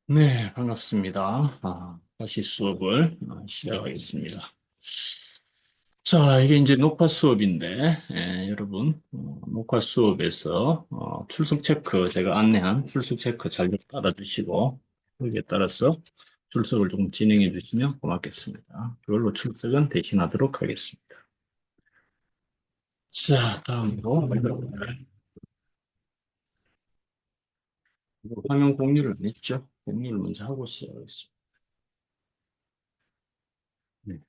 네, 반갑습니다. 다시 수업을 시작하겠습니다. 자, 이게 이제 녹화 수업인데, 여러분, 녹화 수업에서 출석 체크, 제가 안내한 출석 체크 잘 따라주시고, 거기에 따라서 출석을 좀 진행해 주시면 고맙겠습니다. 그걸로 출석은 대신하도록 하겠습니다. 자, 다음으로, 화면 공유를 안 했죠? 공유를 먼저 하고 시작하겠습니다. 네.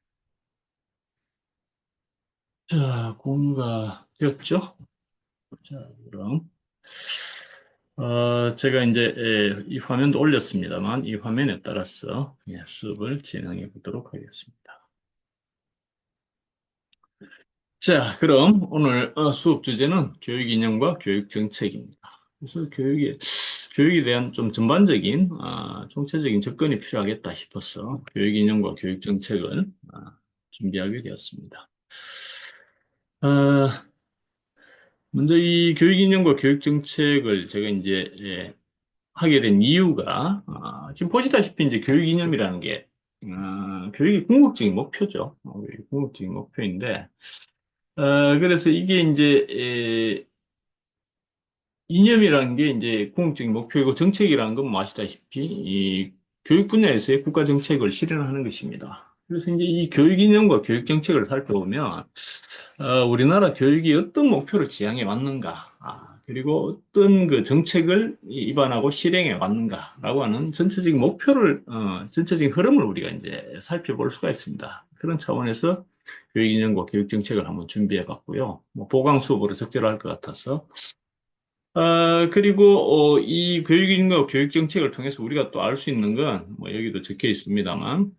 자, 공유가 되었죠? 자, 그럼. 제가 이제 이 화면도 올렸습니다만 이 화면에 따라서 수업을 진행해 보도록 하겠습니다. 자, 그럼 오늘 수업 주제는 교육 이념과 교육 정책입니다. 그래서 교육에 대한 좀 전반적인 총체적인 접근이 필요하겠다 싶어서 교육 이념과 교육 정책을 준비하게 되었습니다. 어, 먼저 이 교육 이념과 교육 정책을 제가 이제 하게 된 이유가 지금 보시다시피 이제 교육 이념이라는 게 교육의 궁극적인 목표죠. 교육의 궁극적인 목표인데 그래서 이게 이제 이념이라는 게 이제 궁극적인 목표이고 정책이라는 건 뭐 아시다시피 이 교육 분야에서의 국가 정책을 실현하는 것입니다. 그래서 이제 이 교육 이념과 교육 정책을 살펴보면 우리나라 교육이 어떤 목표를 지향해 왔는가, 그리고 어떤 그 정책을 입안하고 실행해 왔는가라고 하는 전체적인 목표를, 전체적인 흐름을 우리가 이제 살펴볼 수가 있습니다. 그런 차원에서 교육 이념과 교육 정책을 한번 준비해 봤고요. 뭐 보강 수업으로 적절할 것 같아서. 그리고 이 교육 이념과 교육 정책을 통해서 우리가 또 알 수 있는 건, 뭐 여기도 적혀 있습니다만,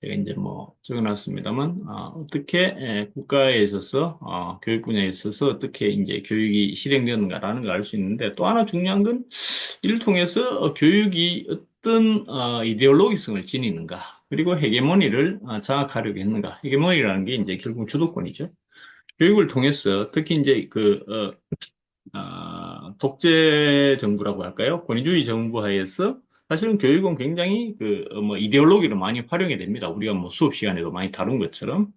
제가 이제 뭐 적어놨습니다만, 어떻게 국가에 있어서, 교육 분야에 있어서 어떻게 이제 교육이 실행되는가라는 걸 알 수 있는데, 또 하나 중요한 건 이를 통해서 교육이 어떤 이데올로기성을 지니는가, 그리고 헤게모니를 장악하려고 했는가. 헤게모니라는 게 이제 결국 주도권이죠. 교육을 통해서 특히 이제 독재 정부라고 할까요? 권위주의 정부 하에서 사실은 교육은 굉장히 뭐 이데올로기로 많이 활용이 됩니다. 우리가 뭐 수업 시간에도 많이 다룬 것처럼.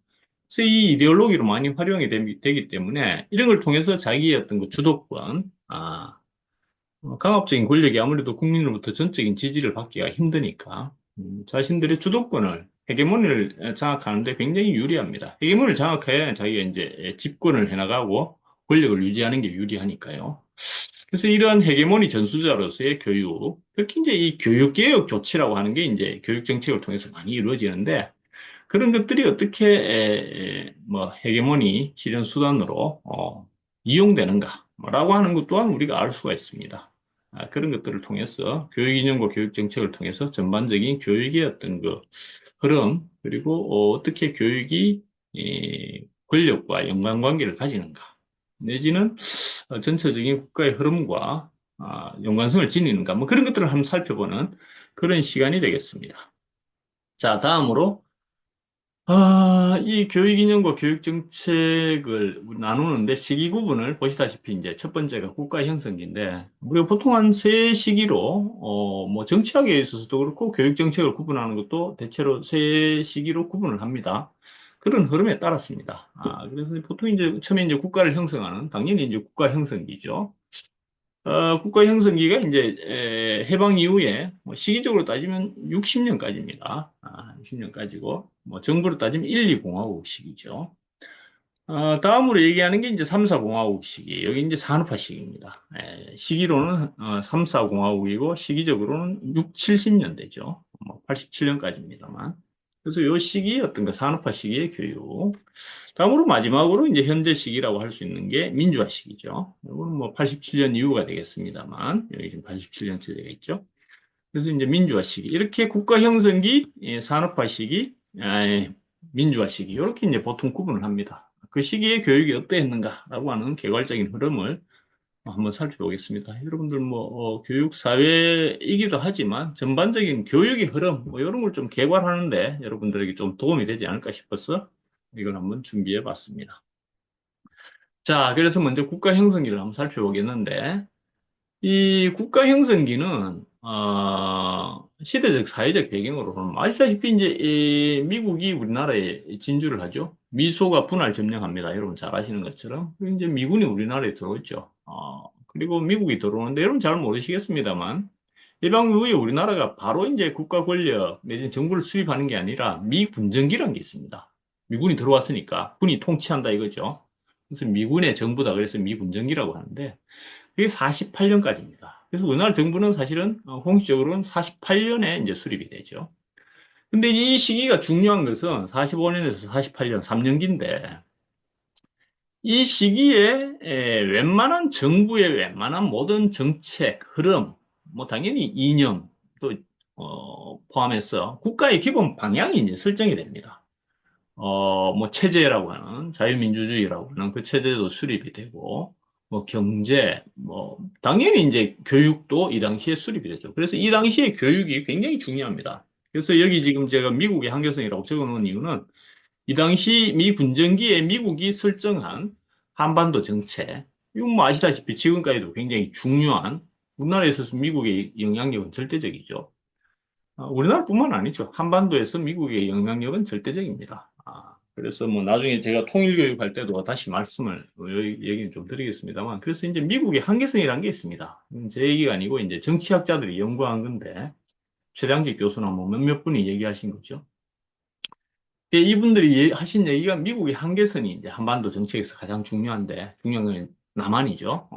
그래서 이 이데올로기로 많이 활용이 되기 때문에 이런 걸 통해서 자기의 어떤 그 주도권, 강압적인 권력이 아무래도 국민으로부터 전적인 지지를 받기가 힘드니까 자신들의 주도권을 헤게모니를 장악하는데 굉장히 유리합니다. 헤게모니를 장악해야 자기가 이제 집권을 해나가고 권력을 유지하는 게 유리하니까요. 그래서 이러한 헤게모니 전수자로서의 교육, 특히 이제 이 교육개혁 조치라고 하는 게 이제 교육정책을 통해서 많이 이루어지는데 그런 것들이 어떻게 뭐 헤게모니 실현 수단으로 이용되는가라고 하는 것 또한 우리가 알 수가 있습니다. 그런 것들을 통해서 교육 이념과 교육 정책을 통해서 전반적인 교육의 어떤 그 흐름 그리고 어떻게 교육이 권력과 연관관계를 가지는가 내지는 전체적인 국가의 흐름과 연관성을 지니는가 뭐 그런 것들을 한번 살펴보는 그런 시간이 되겠습니다. 자, 다음으로 이 교육 이념과 교육 정책을 나누는데 시기 구분을 보시다시피 이제 첫 번째가 국가 형성기인데 우리가 보통 한 세 시기로 뭐 정치학에 있어서도 그렇고 교육 정책을 구분하는 것도 대체로 세 시기로 구분을 합니다. 그런 흐름에 따랐습니다. 그래서 보통 이제 처음에 이제 국가를 형성하는 당연히 이제 국가 형성기죠. 국가 형성기가 이제 해방 이후에 뭐 시기적으로 따지면 60년까지입니다. 60년까지고 뭐 정부로 따지면 1, 2공화국 시기죠. 다음으로 얘기하는 게 이제 3, 4공화국 시기. 여기 이제 산업화 시기입니다. 시기로는 3, 4공화국이고 시기적으로는 6, 70년대죠. 뭐 87년까지입니다만. 그래서 요 시기 어떤가 산업화 시기의 교육. 다음으로 마지막으로 이제 현재 시기라고 할 수 있는 게 민주화 시기죠. 이거는 뭐 87년 이후가 되겠습니다만 여기 지금 87년째 되겠죠. 그래서 이제 민주화 시기 이렇게 국가 형성기, 산업화 시기, 민주화 시기 이렇게 이제 보통 구분을 합니다. 그 시기에 교육이 어떠했는가라고 하는 개괄적인 흐름을 한번 살펴보겠습니다. 여러분들 뭐 교육 사회이기도 하지만 전반적인 교육의 흐름 뭐 이런 걸 좀 개괄하는데 여러분들에게 좀 도움이 되지 않을까 싶어서 이걸 한번 준비해 봤습니다. 자, 그래서 먼저 국가 형성기를 한번 살펴보겠는데 이 국가 형성기는 시대적, 사회적 배경으로는 아시다시피 이제 미국이 우리나라에 진주를 하죠. 미소가 분할 점령합니다. 여러분 잘 아시는 것처럼. 그리고 이제 미군이 우리나라에 들어오죠. 그리고 미국이 들어오는데 여러분 잘 모르시겠습니다만 일방 이후에 우리나라가 바로 이제 국가 권력 내지는 정부를 수립하는 게 아니라 미군정기라는 게 있습니다. 미군이 들어왔으니까 군이 통치한다 이거죠. 그래서 미군의 정부다. 그래서 미군정기라고 하는데 그게 48년까지입니다. 그래서 우리나라 정부는 사실은 공식적으로는 48년에 이제 수립이 되죠. 근데 이 시기가 중요한 것은 45년에서 48년, 3년기인데 이 시기에 웬만한 정부의 웬만한 모든 정책, 흐름, 뭐 당연히 이념도 포함해서 국가의 기본 방향이 이제 설정이 됩니다. 뭐 체제라고 하는 자유민주주의라고 하는 그 체제도 수립이 되고 뭐 경제, 뭐 당연히 이제 교육도 이 당시에 수립이 되죠. 그래서 이 당시에 교육이 굉장히 중요합니다. 그래서 여기 지금 제가 미국의 한계성이라고 적어놓은 이유는 이 당시 미 군정기에 미국이 설정한 한반도 정책, 이건 뭐 아시다시피 지금까지도 굉장히 중요한 우리나라에 있어서 미국의 영향력은 절대적이죠. 우리나라뿐만 아니죠. 한반도에서 미국의 영향력은 절대적입니다. 그래서 뭐 나중에 제가 통일교육 할 때도 다시 말씀을 얘기는 좀 드리겠습니다만, 그래서 이제 미국의 한계성이라는 게 있습니다. 제 얘기가 아니고 이제 정치학자들이 연구한 건데 최장직 교수나 뭐 몇몇 분이 얘기하신 거죠. 이분들이 하신 얘기가 미국의 한계선이 이제 한반도 정책에서 가장 중요한데, 중요한 건 남한이죠.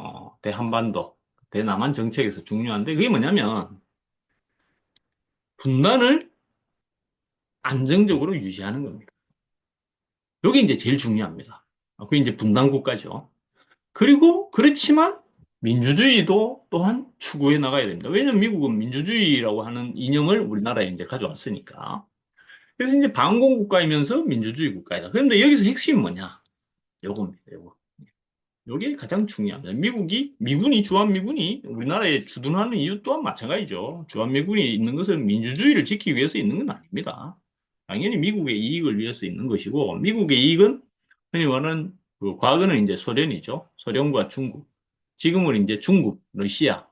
대한반도, 대남한 정책에서 중요한데, 그게 뭐냐면, 분단을 안정적으로 유지하는 겁니다. 이게 이제 제일 중요합니다. 그게 이제 분단 국가죠. 그리고, 그렇지만, 민주주의도 또한 추구해 나가야 됩니다. 왜냐면 미국은 민주주의라고 하는 이념을 우리나라에 이제 가져왔으니까. 그래서 이제 반공 국가이면서 민주주의 국가이다. 그런데 여기서 핵심이 뭐냐? 요겁니다, 요거. 이게 가장 중요합니다. 미군이, 주한미군이 우리나라에 주둔하는 이유 또한 마찬가지죠. 주한미군이 있는 것은 민주주의를 지키기 위해서 있는 건 아닙니다. 당연히 미국의 이익을 위해서 있는 것이고, 미국의 이익은 흔히 말하는 그 과거는 이제 소련이죠. 소련과 중국. 지금은 이제 중국, 러시아.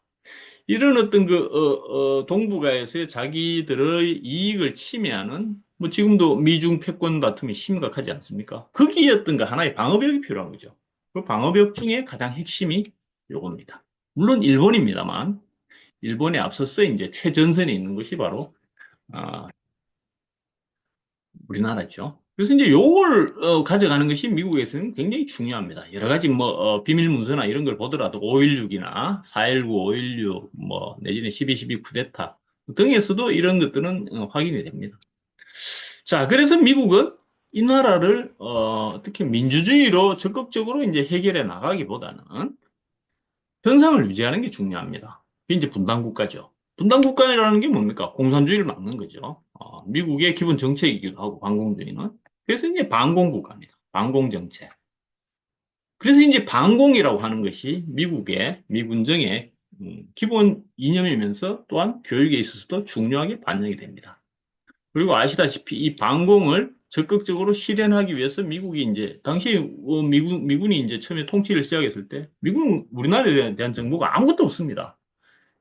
이런 어떤 동북아에서의 자기들의 이익을 침해하는 뭐 지금도 미중 패권 다툼이 심각하지 않습니까? 거기에 어떤 가 하나의 방어벽이 필요한 거죠. 그 방어벽 중에 가장 핵심이 요겁니다. 물론 일본입니다만 일본에 앞서서 이제 최전선에 있는 것이 바로 아, 우리나라죠. 그래서 이제 요걸 가져가는 것이 미국에서는 굉장히 중요합니다. 여러 가지 뭐 비밀 문서나 이런 걸 보더라도 5.16이나 4.19, 5.16, 뭐 내지는 12.12 쿠데타 등에서도 이런 것들은 확인이 됩니다. 자, 그래서 미국은 이 나라를 어떻게 민주주의로 적극적으로 이제 해결해 나가기보다는 현상을 유지하는 게 중요합니다. 그게 이제 분단국가죠. 분단국가라는 게 뭡니까? 공산주의를 막는 거죠. 미국의 기본 정책이기도 하고, 반공주의는. 그래서 이제 반공국가입니다. 반공정책. 그래서 이제 반공이라고 하는 것이 미국의, 미군정의 기본 이념이면서 또한 교육에 있어서도 중요하게 반영이 됩니다. 그리고 아시다시피 이 반공을 적극적으로 실현하기 위해서 미국이 이제, 당시 미군이 이제 처음에 통치를 시작했을 때, 미국은 우리나라에 대한 정보가 아무것도 없습니다.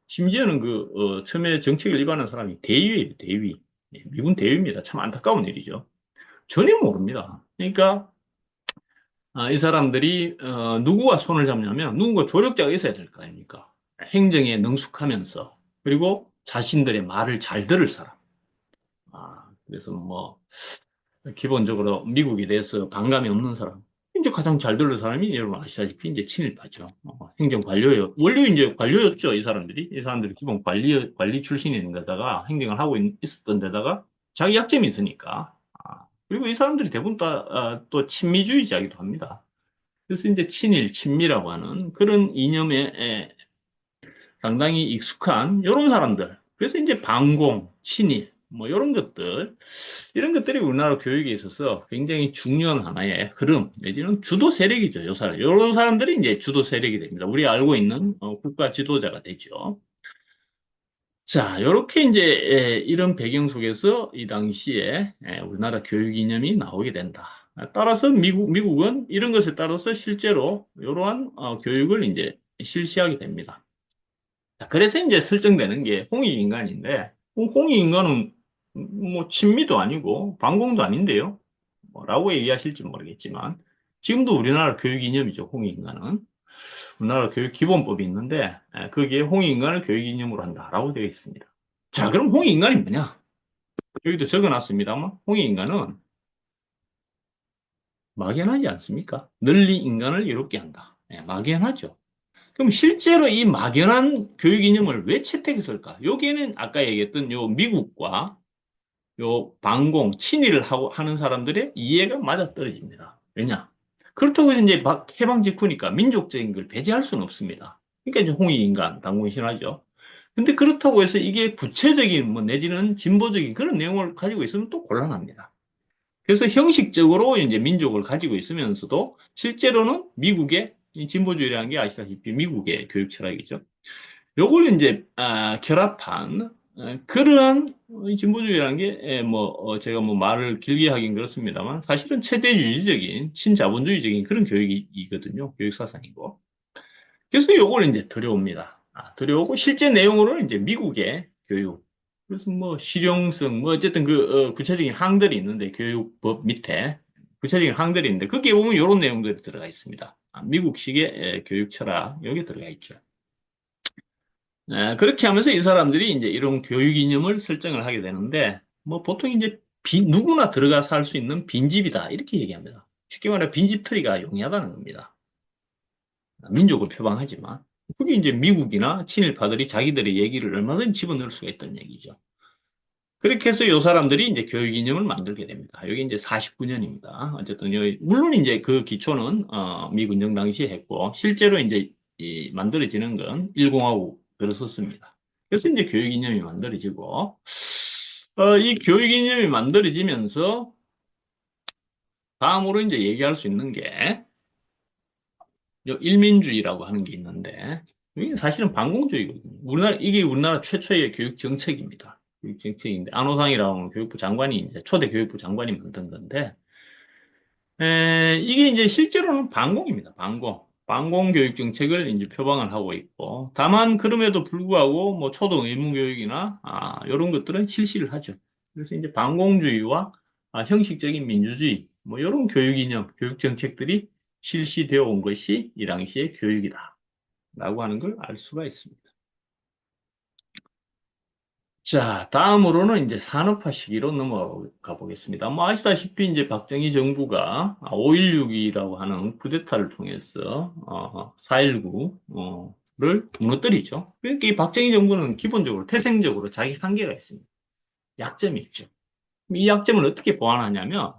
심지어는 처음에 정책을 위반한 사람이 대위예요, 대위. 예, 미군 대위입니다. 참 안타까운 일이죠. 전혀 모릅니다. 그러니까, 이 사람들이, 누구와 손을 잡냐면, 누군가 조력자가 있어야 될 거 아닙니까? 행정에 능숙하면서, 그리고 자신들의 말을 잘 들을 사람. 그래서 뭐, 기본적으로 미국에 대해서 반감이 없는 사람. 이제 가장 잘 들는 사람이 여러분 아시다시피 이제 친일파죠. 행정 관료예요. 원래 이제 관료였죠, 이 사람들이. 이 사람들이 기본 관리 출신인 데다가 행정을 하고 있었던 데다가 자기 약점이 있으니까. 그리고 이 사람들이 대부분 또 친미주의자이기도 합니다. 그래서 이제 친일, 친미라고 하는 그런 이념에 상당히 익숙한 이런 사람들. 그래서 이제 반공, 친일, 뭐 이런 것들. 이런 것들이 우리나라 교육에 있어서 굉장히 중요한 하나의 흐름, 내지는 주도 세력이죠, 요 사람. 이런 사람들이 이제 주도 세력이 됩니다. 우리 알고 있는 국가 지도자가 되죠. 자, 이렇게 이제 이런 배경 속에서 이 당시에 우리나라 교육 이념이 나오게 된다. 따라서 미국은 이런 것에 따라서 실제로 이러한 교육을 이제 실시하게 됩니다. 그래서 이제 설정되는 게 홍익인간인데, 홍익인간은 뭐 친미도 아니고 반공도 아닌데요. 라고 얘기하실지 모르겠지만, 지금도 우리나라 교육 이념이죠, 홍익인간은. 우리나라 교육 기본법이 있는데, 거기에 홍익인간을 교육 이념으로 한다라고 되어 있습니다. 자, 그럼 홍익인간이 뭐냐? 여기도 적어놨습니다만, 홍익인간은 막연하지 않습니까? 널리 인간을 이롭게 한다. 막연하죠. 그럼 실제로 이 막연한 교육 이념을 왜 채택했을까? 여기에는 아까 얘기했던 요 미국과 요 반공, 친일을 하는 사람들의 이해가 맞아떨어집니다. 왜냐? 그렇다고 해서 이제 해방 직후니까 민족적인 걸 배제할 수는 없습니다. 그러니까 이제 홍익인간, 당군이 신화죠. 근데 그렇다고 해서 이게 구체적인 뭐 내지는 진보적인 그런 내용을 가지고 있으면 또 곤란합니다. 그래서 형식적으로 이제 민족을 가지고 있으면서도 실제로는 미국의 이 진보주의라는 게 아시다시피 미국의 교육 철학이죠. 요걸 이제 결합한 그러한 진보주의라는 게 제가 뭐 말을 길게 하긴 그렇습니다만 사실은 최대유지적인 친자본주의적인 그런 교육이거든요. 교육 사상이고. 그래서 요걸 이제 들여옵니다. 들여오고 실제 내용으로는 이제 미국의 교육. 그래서 뭐 실용성 뭐 어쨌든 그 구체적인 항들이 있는데 교육법 밑에 구체적인 항들이 있는데 거기에 보면 이런 내용들이 들어가 있습니다. 미국식의 교육 철학 여기 들어가 있죠. 그렇게 하면서 이 사람들이 이제 이런 교육 이념을 설정을 하게 되는데, 뭐 보통 이제 누구나 들어가서 할 수 있는 빈집이다. 이렇게 얘기합니다. 쉽게 말해 빈집털이가 용이하다는 겁니다. 민족을 표방하지만. 그게 이제 미국이나 친일파들이 자기들의 얘기를 얼마든지 집어넣을 수가 있다는 얘기죠. 그렇게 해서 이 사람들이 이제 교육 이념을 만들게 됩니다. 여기 이제 49년입니다. 어쨌든 물론 이제 그 기초는 미 군정 당시에 했고 실제로 이제 만들어지는 건 일공화국 들어섰습니다. 그래서 이제 교육 이념이 만들어지고 이 교육 이념이 만들어지면서 다음으로 이제 얘기할 수 있는 게 일민주의라고 하는 게 있는데 이게 사실은 반공주의거든요. 이게 우리나라 최초의 교육 정책입니다. 교육 정책인데 안호상이라는 교육부 장관이 이제 초대 교육부 장관이 만든 건데 이게 이제 실제로는 반공입니다. 반공 교육 정책을 이제 표방을 하고 있고 다만 그럼에도 불구하고 뭐 초등 의무 교육이나 이런 것들은 실시를 하죠. 그래서 이제 반공주의와 형식적인 민주주의 뭐 이런 교육 이념, 교육 정책들이 실시되어 온 것이 이 당시의 교육이다. 라고 하는 걸 알 수가 있습니다. 자, 다음으로는 이제 산업화 시기로 넘어가 보겠습니다. 뭐 아시다시피 이제 박정희 정부가 5.16이라고 하는 쿠데타를 통해서 4.19를 무너뜨리죠. 그러니까 이 박정희 정부는 기본적으로 태생적으로 자기 한계가 있습니다. 약점이 있죠. 이 약점을 어떻게 보완하냐면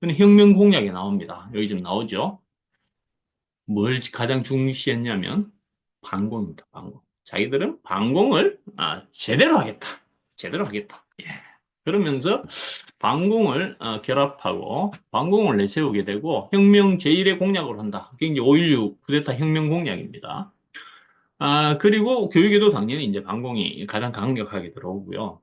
그는 혁명 공약에 나옵니다. 여기 좀 나오죠. 뭘 가장 중시했냐면 반공입니다. 반공. 자기들은 반공을 제대로 하겠다. 제대로 하겠다. 예. 그러면서 반공을 결합하고 반공을 내세우게 되고 혁명 제1의 공약을 한다. 그게 이제 5.16 쿠데타 혁명 공약입니다. 그리고 교육에도 당연히 이제 반공이 가장 강력하게 들어오고요.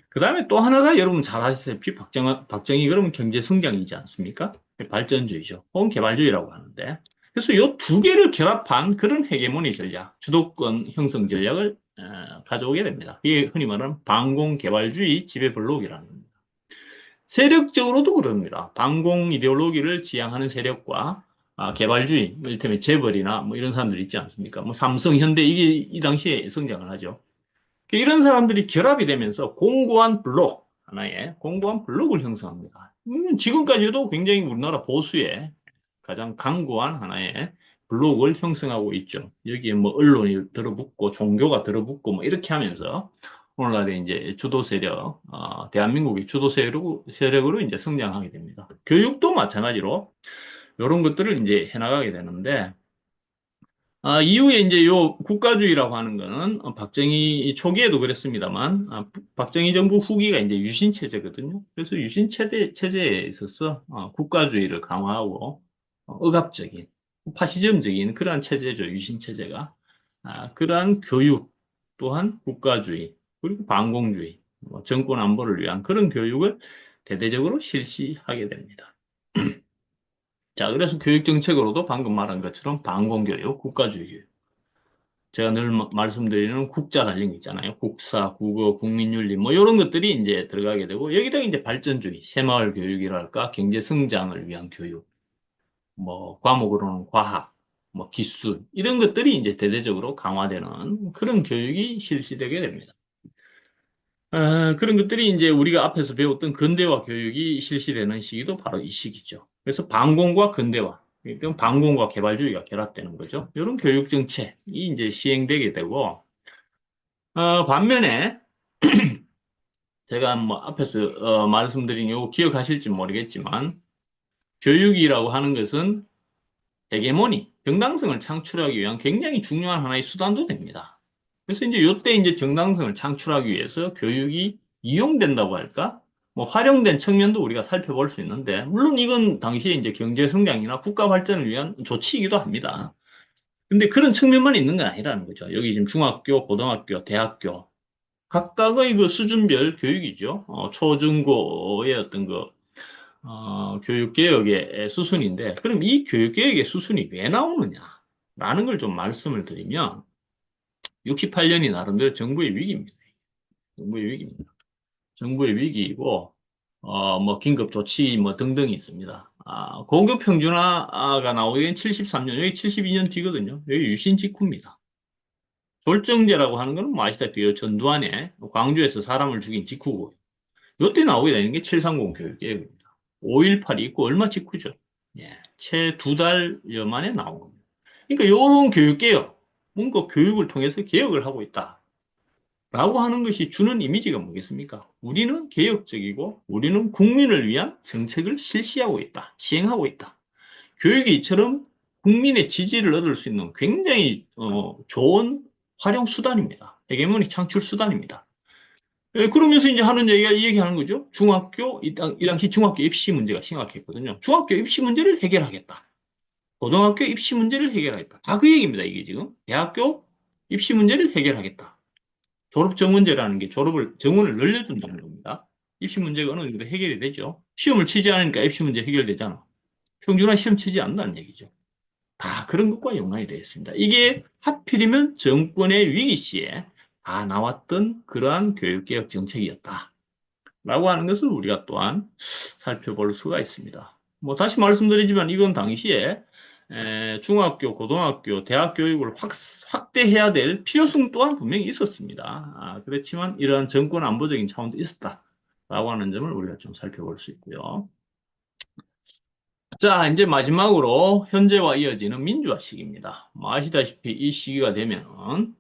그 다음에 또 하나가 여러분 잘 아시다시피 박정희 그러면 경제 성장이지 않습니까? 발전주의죠. 혹은 개발주의라고 하는데. 그래서 이 두 개를 결합한 그런 헤게모니 전략, 주도권 형성 전략을 가져오게 됩니다. 이게 흔히 말하는 반공 개발주의 지배 블록이라는 겁니다. 세력적으로도 그럽니다. 반공 이데올로기를 지향하는 세력과 개발주의, 이를테면 재벌이나 뭐 이런 사람들 있지 않습니까? 뭐 삼성, 현대 이게 이 당시에 성장을 하죠. 이런 사람들이 결합이 되면서 공고한 블록, 하나의 공고한 블록을 형성합니다. 지금까지도 굉장히 우리나라 보수의 가장 강고한 하나의 블록을 형성하고 있죠. 여기에 뭐 언론이 들어붙고 종교가 들어붙고 뭐 이렇게 하면서 오늘날의 이제 주도 세력, 대한민국의 주도 세력으로 이제 성장하게 됩니다. 교육도 마찬가지로 이런 것들을 이제 해나가게 되는데 이후에 이제 요 국가주의라고 하는 거는 박정희 초기에도 그랬습니다만 박정희 정부 후기가 이제 유신 체제거든요. 그래서 유신 체제에 있어서 국가주의를 강화하고 억압적인 파시즘적인 그러한 체제죠. 유신 체제가 그러한 교육 또한 국가주의 그리고 반공주의 정권 안보를 위한 그런 교육을 대대적으로 실시하게 됩니다. 자, 그래서 교육 정책으로도 방금 말한 것처럼 반공교육, 국가주의 교육 제가 늘 말씀드리는 국자 달린 거 있잖아요. 국사, 국어, 국민윤리, 뭐, 이런 것들이 이제 들어가게 되고, 여기다 이제 발전주의, 새마을 교육이랄까, 경제 성장을 위한 교육, 뭐, 과목으로는 과학, 뭐, 기술, 이런 것들이 이제 대대적으로 강화되는 그런 교육이 실시되게 됩니다. 그런 것들이 이제 우리가 앞에서 배웠던 근대화 교육이 실시되는 시기도 바로 이 시기죠. 그래서 반공과 근대화, 그러니까 반공과 개발주의가 결합되는 거죠. 이런 교육 정책이 이제 시행되게 되고, 반면에 제가 뭐 앞에서 말씀드린 요 기억하실지 모르겠지만, 교육이라고 하는 것은 헤게모니, 정당성을 창출하기 위한 굉장히 중요한 하나의 수단도 됩니다. 그래서 이제 요때 이제 정당성을 창출하기 위해서 교육이 이용된다고 할까? 뭐 활용된 측면도 우리가 살펴볼 수 있는데, 물론 이건 당시에 이제 경제 성장이나 국가 발전을 위한 조치이기도 합니다. 근데 그런 측면만 있는 건 아니라는 거죠. 여기 지금 중학교, 고등학교, 대학교, 각각의 그 수준별 교육이죠. 초중고의 어떤 그 교육개혁의 수순인데, 그럼 이 교육개혁의 수순이 왜 나오느냐라는 걸 좀 말씀을 드리면, 68년이 나름대로 정부의 위기입니다. 정부의 위기입니다. 정부의 위기이고, 뭐, 긴급 조치, 뭐, 등등이 있습니다. 고교 평준화가 나오기엔 73년, 여기 72년 뒤거든요. 여기 유신 직후입니다. 졸정제라고 하는 거는 뭐 아시다시피 전두환에 광주에서 사람을 죽인 직후고, 이때 나오게 되는 게 730 교육개혁입니다. 5.18이 있고 얼마 직후죠. 예, 채 2달여 만에 나온 겁니다. 그러니까 이런 교육개혁, 뭔가 교육을 통해서 개혁을 하고 있다. 라고 하는 것이 주는 이미지가 뭐겠습니까? 우리는 개혁적이고 우리는 국민을 위한 정책을 실시하고 있다. 시행하고 있다. 교육이 이처럼 국민의 지지를 얻을 수 있는 굉장히 좋은 활용 수단입니다. 헤게모니 창출 수단입니다. 그러면서 이제 하는 얘기가 이 얘기하는 거죠. 이 당시 중학교 입시 문제가 심각했거든요. 중학교 입시 문제를 해결하겠다. 고등학교 입시 문제를 해결하겠다. 다 그 얘기입니다, 이게 지금. 대학교 입시 문제를 해결하겠다. 졸업 정원제라는 게 정원을 늘려준다는 겁니다. 입시 문제가 어느 정도 해결이 되죠. 시험을 치지 않으니까 입시 문제 해결되잖아. 평준화 시험 치지 않는다는 얘기죠. 다 그런 것과 연관이 되어 있습니다. 이게 하필이면 정권의 위기 시에 다 나왔던 그러한 교육개혁 정책이었다. 라고 하는 것을 우리가 또한 살펴볼 수가 있습니다. 뭐 다시 말씀드리지만 이건 당시에 중학교, 고등학교, 대학 교육을 확대해야 될 필요성 또한 분명히 있었습니다. 그렇지만 이러한 정권 안보적인 차원도 있었다라고 하는 점을 우리가 좀 살펴볼 수 있고요. 자, 이제 마지막으로 현재와 이어지는 민주화 시기입니다. 뭐 아시다시피 이 시기가 되면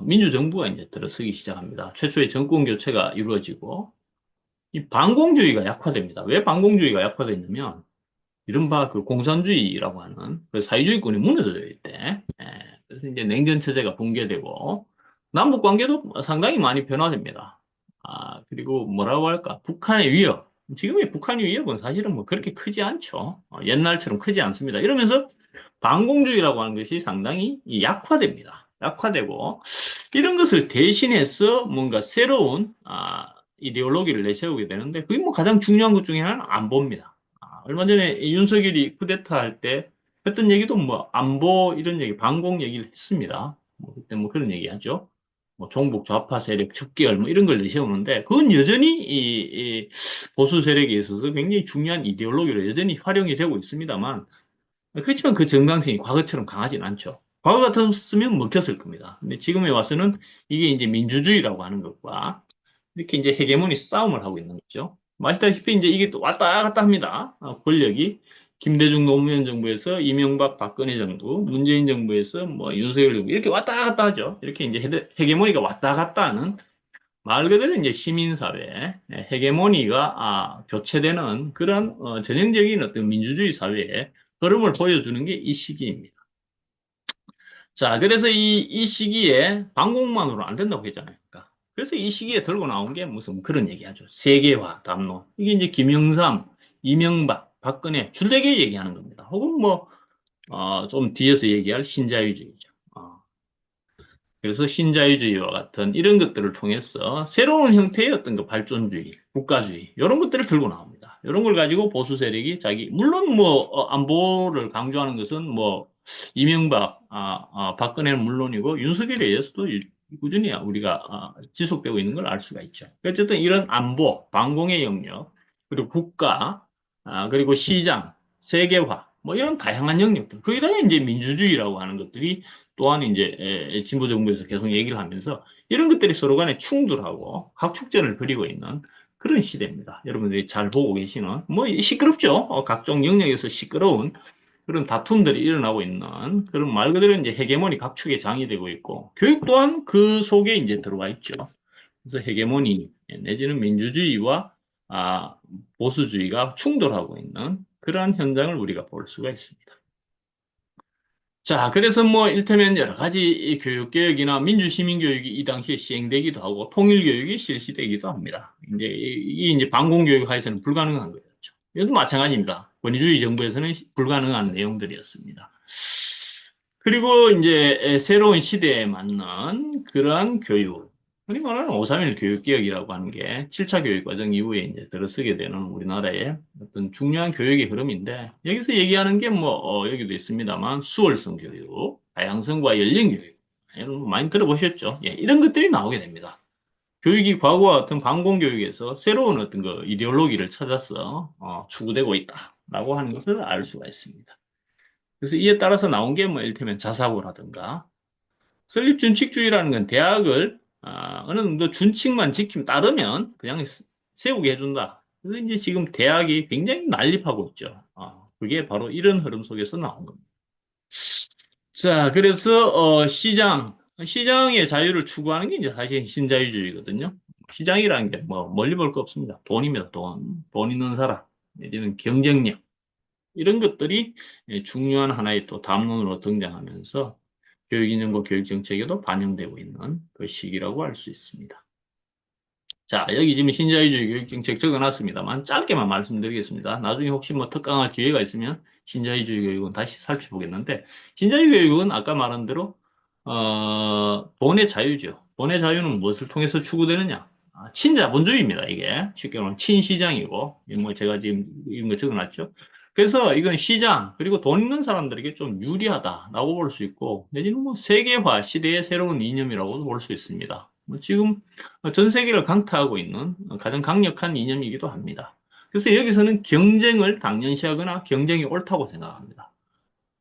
민주정부가 이제 들어서기 시작합니다. 최초의 정권 교체가 이루어지고 이 반공주의가 약화됩니다. 왜 반공주의가 약화됐냐면 이른바 그 공산주의라고 하는 그 사회주의권이 무너져요, 이때. 그래서 이제 냉전 체제가 붕괴되고 남북 관계도 상당히 많이 변화됩니다. 그리고 뭐라고 할까? 북한의 위협. 지금의 북한의 위협은 사실은 뭐 그렇게 크지 않죠. 옛날처럼 크지 않습니다. 이러면서 반공주의라고 하는 것이 상당히 약화됩니다. 약화되고 이런 것을 대신해서 뭔가 새로운 이데올로기를 내세우게 되는데 그게 뭐 가장 중요한 것 중에 하나는 안보입니다. 얼마 전에 윤석열이 쿠데타 할 때 했던 얘기도 뭐 안보 이런 얘기, 반공 얘기를 했습니다. 뭐 그때 뭐 그런 얘기 하죠. 뭐 종북 좌파 세력 척결 뭐 이런 걸 내세우는데 그건 여전히 이 보수 세력에 있어서 굉장히 중요한 이데올로기로 여전히 활용이 되고 있습니다만 그렇지만 그 정당성이 과거처럼 강하진 않죠. 과거 같았으면 먹혔을 겁니다. 근데 지금에 와서는 이게 이제 민주주의라고 하는 것과 이렇게 이제 헤게모니 싸움을 하고 있는 거죠. 아시다시피 이제 이게 또 왔다 갔다 합니다. 권력이 김대중 노무현 정부에서 이명박 박근혜 정부, 문재인 정부에서 뭐 윤석열 정부 이렇게 왔다 갔다 하죠. 이렇게 이제 헤게모니가 왔다 갔다 하는 말 그대로 이제 시민사회, 헤게모니가 교체되는 그런 전형적인 어떤 민주주의 사회의 흐름을 보여주는 게 이 시기입니다. 자, 그래서 이 시기에 반공만으로 안 된다고 했잖아요. 그러니까. 그래서 이 시기에 들고 나온 게 무슨 그런 얘기하죠. 세계화 담론. 이게 이제 김영삼, 이명박, 박근혜 줄대기 얘기하는 겁니다. 혹은 뭐, 좀 뒤에서 얘기할 신자유주의죠. 그래서 신자유주의와 같은 이런 것들을 통해서 새로운 형태의 어떤 그 발전주의, 국가주의, 이런 것들을 들고 나옵니다. 이런 걸 가지고 보수 세력이 물론 뭐, 안보를 강조하는 것은 뭐, 이명박, 박근혜는 물론이고 윤석열에 의해서도 꾸준히 우리가 지속되고 있는 걸 알 수가 있죠. 어쨌든 이런 안보, 방공의 영역, 그리고 국가, 그리고 시장, 세계화, 뭐 이런 다양한 영역들. 거기다가 이제 민주주의라고 하는 것들이 또한 이제 진보 정부에서 계속 얘기를 하면서 이런 것들이 서로 간에 충돌하고 각축전을 벌이고 있는 그런 시대입니다. 여러분들이 잘 보고 계시는, 뭐 시끄럽죠. 각종 영역에서 시끄러운 그런 다툼들이 일어나고 있는 그런 말 그대로 이제 헤게모니 각축의 장이 되고 있고 교육 또한 그 속에 이제 들어와 있죠. 그래서 헤게모니 내지는 민주주의와 아, 보수주의가 충돌하고 있는 그러한 현장을 우리가 볼 수가 있습니다. 자, 그래서 뭐 일테면 여러 가지 이 교육개혁이나 민주시민교육이 이 당시에 시행되기도 하고 통일교육이 실시되기도 합니다. 이제 이 이제 반공교육 하에서는 불가능한 거였죠. 이것도 마찬가지입니다. 권위주의 정부에서는 불가능한 내용들이었습니다. 그리고 이제 새로운 시대에 맞는 그러한 교육, 흔히 말하는 531 교육개혁이라고 하는 게 7차 교육과정 이후에 이제 들어서게 되는 우리나라의 어떤 중요한 교육의 흐름인데, 여기서 얘기하는 게 뭐, 여기도 있습니다만, 수월성 교육, 다양성과 열린 교육, 여러분 많이 들어보셨죠? 예, 이런 것들이 나오게 됩니다. 교육이 과거와 같은 반공교육에서 새로운 어떤 그 이데올로기를 찾아서 추구되고 있다라고 하는 것을 알 수가 있습니다. 그래서 이에 따라서 나온 게 뭐, 이를테면 자사고라든가, 설립준칙주의라는 건 대학을 어느 정도 준칙만 지키면 따르면 그냥 세우게 해준다. 그래서 이제 지금 대학이 굉장히 난립하고 있죠. 그게 바로 이런 흐름 속에서 나온 겁니다. 자, 그래서 시장의 자유를 추구하는 게 이제 사실 신자유주의거든요. 시장이라는 게 뭐 멀리 볼 거 없습니다. 돈입니다. 돈 있는 사람, 내지는 경쟁력 이런 것들이 중요한 하나의 또 담론으로 등장하면서 교육인정과 교육정책에도 반영되고 있는 그 시기라고 할 수 있습니다. 자, 여기 지금 신자유주의 교육정책 적어놨습니다만 짧게만 말씀드리겠습니다. 나중에 혹시 뭐 특강할 기회가 있으면 신자유주의 교육은 다시 살펴보겠는데, 신자유주의 교육은 아까 말한 대로 돈의 자유죠. 돈의 자유는 무엇을 통해서 추구되느냐? 친자본주의입니다. 이게 쉽게 말하면 친시장이고, 뭐 제가 지금 이런 거 적어놨죠. 그래서 이건 시장 그리고 돈 있는 사람들에게 좀 유리하다라고 볼 수 있고, 내지는 뭐 세계화 시대의 새로운 이념이라고도 볼 수 있습니다. 뭐 지금 전 세계를 강타하고 있는 가장 강력한 이념이기도 합니다. 그래서 여기서는 경쟁을 당연시하거나 경쟁이 옳다고 생각합니다.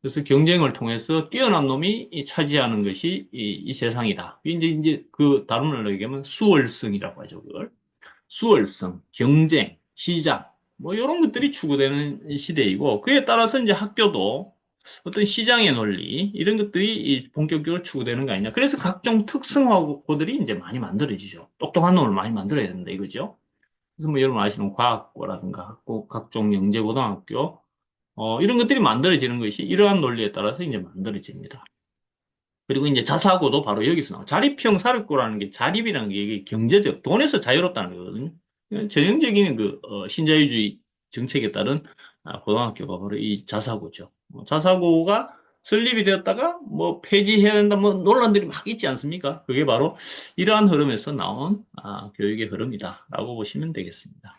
그래서 경쟁을 통해서 뛰어난 놈이 차지하는 것이 이 세상이다. 이제 그 다른 말로 얘기하면 수월성이라고 하죠. 그걸. 수월성, 경쟁, 시장, 뭐 이런 것들이 추구되는 시대이고 그에 따라서 이제 학교도 어떤 시장의 논리 이런 것들이 본격적으로 추구되는 거 아니냐. 그래서 각종 특성화고들이 이제 많이 만들어지죠. 똑똑한 놈을 많이 만들어야 된다 이거죠. 그래서 뭐 여러분 아시는 과학고라든가 각종 영재고등학교 이런 것들이 만들어지는 것이 이러한 논리에 따라서 이제 만들어집니다. 그리고 이제 자사고도 바로 여기서 나와. 자립형 사립고라는 게 자립이라는 게 이게 경제적, 돈에서 자유롭다는 거거든요. 전형적인 그 신자유주의 정책에 따른 고등학교가 바로 이 자사고죠. 자사고가 설립이 되었다가 뭐 폐지해야 된다 뭐 논란들이 막 있지 않습니까? 그게 바로 이러한 흐름에서 나온 교육의 흐름이다라고 보시면 되겠습니다.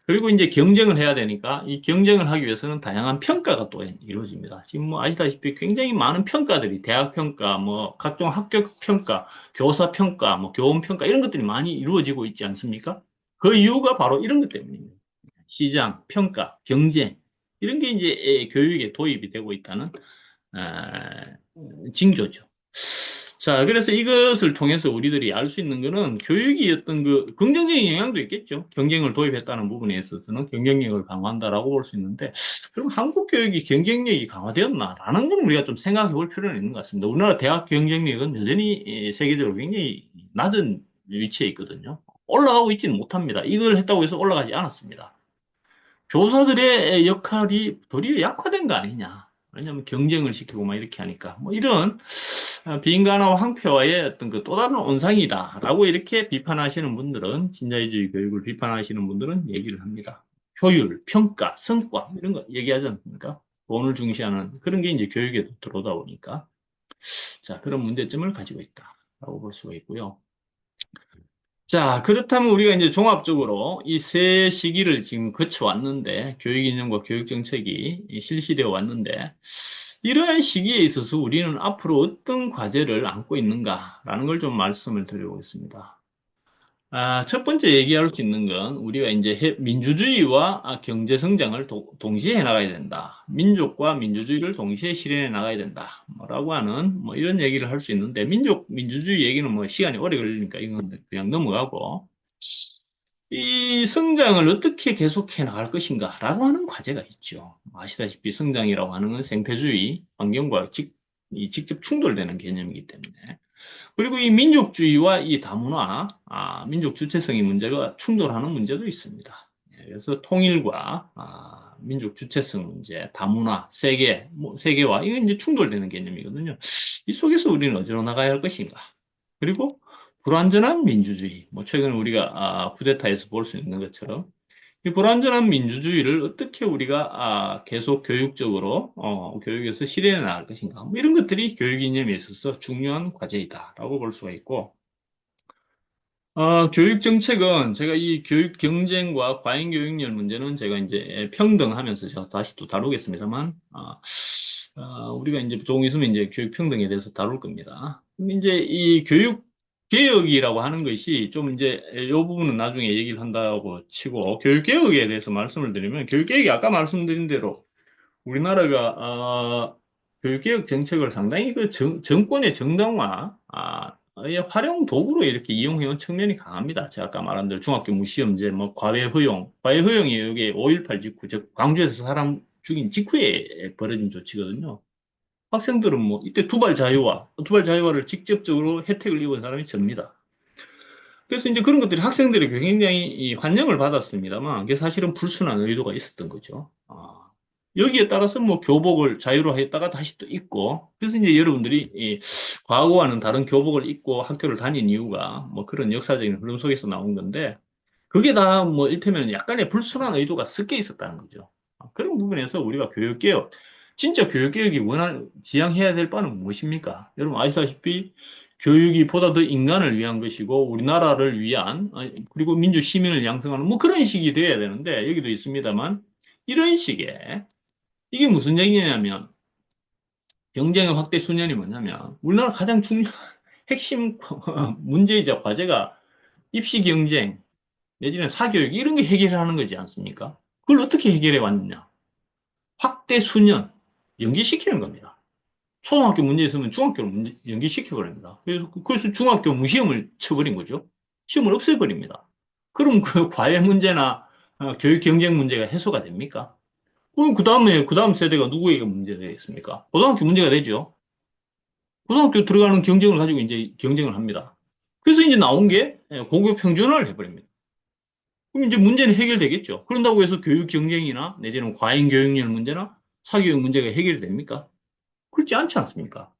그리고 이제 경쟁을 해야 되니까 이 경쟁을 하기 위해서는 다양한 평가가 또 이루어집니다. 지금 뭐 아시다시피 굉장히 많은 평가들이 대학 평가, 뭐 각종 합격 평가, 교사 평가, 뭐 교원 평가 이런 것들이 많이 이루어지고 있지 않습니까? 그 이유가 바로 이런 것 때문입니다. 시장, 평가, 경쟁 이런 게 이제 교육에 도입이 되고 있다는 징조죠. 자, 그래서 이것을 통해서 우리들이 알 수 있는 거는 교육이 어떤 그 긍정적인 영향도 있겠죠. 경쟁을 도입했다는 부분에 있어서는 경쟁력을 강화한다라고 볼 수 있는데, 그럼 한국 교육이 경쟁력이 강화되었나라는 건 우리가 좀 생각해 볼 필요는 있는 것 같습니다. 우리나라 대학 경쟁력은 여전히 세계적으로 굉장히 낮은 위치에 있거든요. 올라가고 있지는 못합니다. 이걸 했다고 해서 올라가지 않았습니다. 교사들의 역할이 도리어 약화된 거 아니냐. 왜냐하면 경쟁을 시키고 막 이렇게 하니까. 뭐 이런 비인간화와 황폐화의 어떤 그 또 다른 온상이다라고 이렇게 비판하시는 분들은, 신자유주의 교육을 비판하시는 분들은 얘기를 합니다. 효율, 평가, 성과 이런 거 얘기하지 않습니까? 돈을 중시하는 그런 게 이제 교육에 들어오다 보니까 자, 그런 문제점을 가지고 있다라고 볼 수가 있고요. 자, 그렇다면 우리가 이제 종합적으로 이 세 시기를 지금 거쳐왔는데, 교육 이념과 교육 정책이 실시되어 왔는데, 이러한 시기에 있어서 우리는 앞으로 어떤 과제를 안고 있는가라는 걸 좀 말씀을 드려보겠습니다. 첫 번째 얘기할 수 있는 건 우리가 이제 민주주의와 경제 성장을 동시에 해 나가야 된다. 민족과 민주주의를 동시에 실현해 나가야 된다. 라고 하는 뭐 이런 얘기를 할 수 있는데 민주주의 얘기는 뭐 시간이 오래 걸리니까 이건 그냥 넘어가고 이 성장을 어떻게 계속해 나갈 것인가라고 하는 과제가 있죠. 아시다시피 성장이라고 하는 건 생태주의, 환경과 직접 충돌되는 개념이기 때문에. 그리고 이 민족주의와 이 다문화, 민족 주체성의 문제가 충돌하는 문제도 있습니다. 예, 그래서 통일과 민족 주체성 문제, 다문화, 세계와 이게 이제 충돌되는 개념이거든요. 이 속에서 우리는 어디로 나가야 할 것인가? 그리고 불완전한 민주주의, 뭐 최근 우리가 쿠데타에서 볼 수 있는 것처럼 이 불완전한 민주주의를 어떻게 우리가 계속 교육적으로 교육에서 실현해 나갈 것인가 뭐 이런 것들이 교육 이념에 있어서 중요한 과제이다라고 볼 수가 있고 교육 정책은 제가 이 교육 경쟁과 과잉 교육열 문제는 제가 이제 평등하면서 제가 다시 또 다루겠습니다만 우리가 이제 조금 있으면 이제 교육 평등에 대해서 다룰 겁니다. 근데 이제 이 교육 개혁이라고 하는 것이 좀 이제 이 부분은 나중에 얘기를 한다고 치고 교육 개혁에 대해서 말씀을 드리면 교육 개혁이 아까 말씀드린 대로 우리나라가 교육개혁 정책을 상당히 그 정권의 정당화, 의 활용 도구로 이렇게 이용해온 측면이 강합니다. 제가 아까 말한 대로 중학교 무시험제, 뭐 과외 허용이 이게 5.18 직후, 즉 광주에서 사람 죽인 직후에 벌어진 조치거든요. 학생들은 뭐 이때 두발 자유화를 직접적으로 혜택을 입은 사람이 접니다. 그래서 이제 그런 것들이 학생들이 굉장히 이 환영을 받았습니다만, 그게 사실은 불순한 의도가 있었던 거죠. 여기에 따라서 뭐 교복을 자유로 했다가 다시 또 입고, 그래서 이제 여러분들이 이 과거와는 다른 교복을 입고 학교를 다닌 이유가 뭐 그런 역사적인 흐름 속에서 나온 건데, 그게 다 뭐 일테면 약간의 불순한 의도가 섞여 있었다는 거죠. 그런 부분에서 우리가 교육개혁, 진짜 교육개혁이 지향해야 될 바는 무엇입니까? 여러분 아시다시피 교육이 보다 더 인간을 위한 것이고 우리나라를 위한 그리고 민주 시민을 양성하는 뭐 그런 식이 돼야 되는데 여기도 있습니다만 이런 식의 이게 무슨 얘기냐면 경쟁의 확대 수년이 뭐냐면 우리나라 가장 중요한 핵심 문제이자 과제가 입시 경쟁 내지는 사교육 이런 게 해결하는 거지 않습니까? 그걸 어떻게 해결해 왔느냐? 확대 수년 연기시키는 겁니다. 초등학교 문제 있으면 중학교로 연기시켜버립니다. 그래서 중학교 무시험을 쳐버린 거죠. 시험을 없애버립니다. 그럼 그 과외 문제나 교육 경쟁 문제가 해소가 됩니까? 그럼 그 다음 세대가 누구에게 문제가 되겠습니까? 고등학교 문제가 되죠. 고등학교 들어가는 경쟁을 가지고 이제 경쟁을 합니다. 그래서 이제 나온 게 고교 평준화를 해버립니다. 그럼 이제 문제는 해결되겠죠. 그런다고 해서 교육 경쟁이나 내지는 과잉 교육열 문제나 사교육 문제가 해결이 됩니까? 그렇지 않지 않습니까?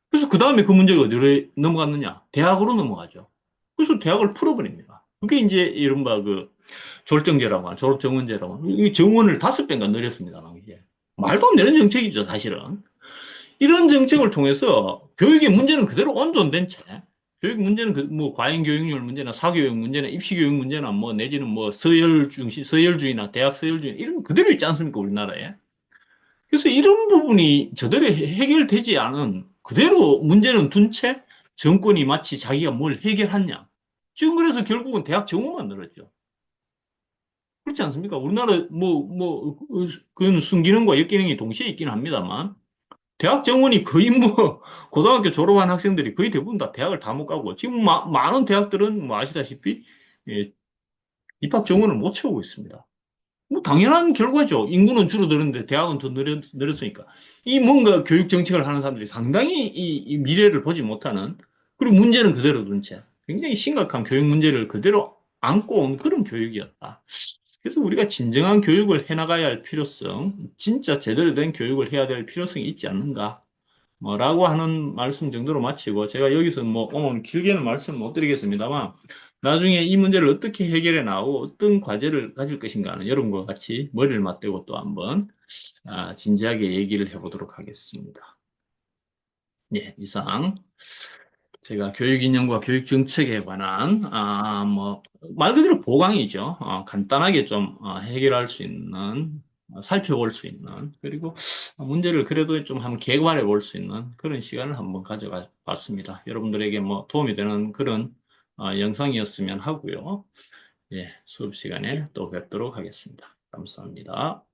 그래서 그 다음에 그 문제가 어디로 넘어갔느냐? 대학으로 넘어가죠. 그래서 대학을 풀어버립니다. 그게 이제 이른바 그 졸정제라고 하는 졸업정원제라고 하는 이 정원을 5배인가 늘렸습니다. 당시에. 말도 안 되는 정책이죠, 사실은. 이런 정책을 통해서 교육의 문제는 그대로 온전된 채 교육 문제는 뭐 과잉 교육률 문제나 사교육 문제나 입시 교육 문제나 뭐 내지는 뭐 서열주의나 대학 서열주의 이런 거 그대로 있지 않습니까, 우리나라에? 그래서 이런 부분이 저대로 해결되지 않은 그대로 문제는 둔 채 정권이 마치 자기가 뭘 해결했냐. 지금 그래서 결국은 대학 정원만 늘었죠. 그렇지 않습니까? 우리나라 그건 순기능과 역기능이 동시에 있긴 합니다만 대학 정원이 거의 뭐 고등학교 졸업한 학생들이 거의 대부분 다 대학을 다 못 가고 지금 많은 대학들은 뭐 아시다시피 예, 입학 정원을 못 채우고 있습니다. 뭐 당연한 결과죠. 인구는 줄어드는데 대학은 더 늘었으니까. 이 뭔가 교육 정책을 하는 사람들이 상당히 이 미래를 보지 못하는 그리고 문제는 그대로 둔 채 굉장히 심각한 교육 문제를 그대로 안고 온 그런 교육이었다. 그래서 우리가 진정한 교육을 해나가야 할 필요성, 진짜 제대로 된 교육을 해야 될 필요성이 있지 않는가. 뭐라고 하는 말씀 정도로 마치고 제가 여기서 뭐 오늘 길게는 말씀 못 드리겠습니다만 나중에 이 문제를 어떻게 해결해 나오고 어떤 과제를 가질 것인가는 여러분과 같이 머리를 맞대고 또 한번 진지하게 얘기를 해보도록 하겠습니다. 예, 이상 제가 교육 인형과 교육 정책에 관한 뭐 말 그대로 보강이죠. 간단하게 좀 해결할 수 있는 살펴볼 수 있는, 그리고 문제를 그래도 좀 한번 개괄해 볼 수 있는 그런 시간을 한번 가져가 봤습니다. 여러분들에게 뭐 도움이 되는 그런 영상이었으면 하고요. 예, 수업 시간에 또 뵙도록 하겠습니다. 감사합니다.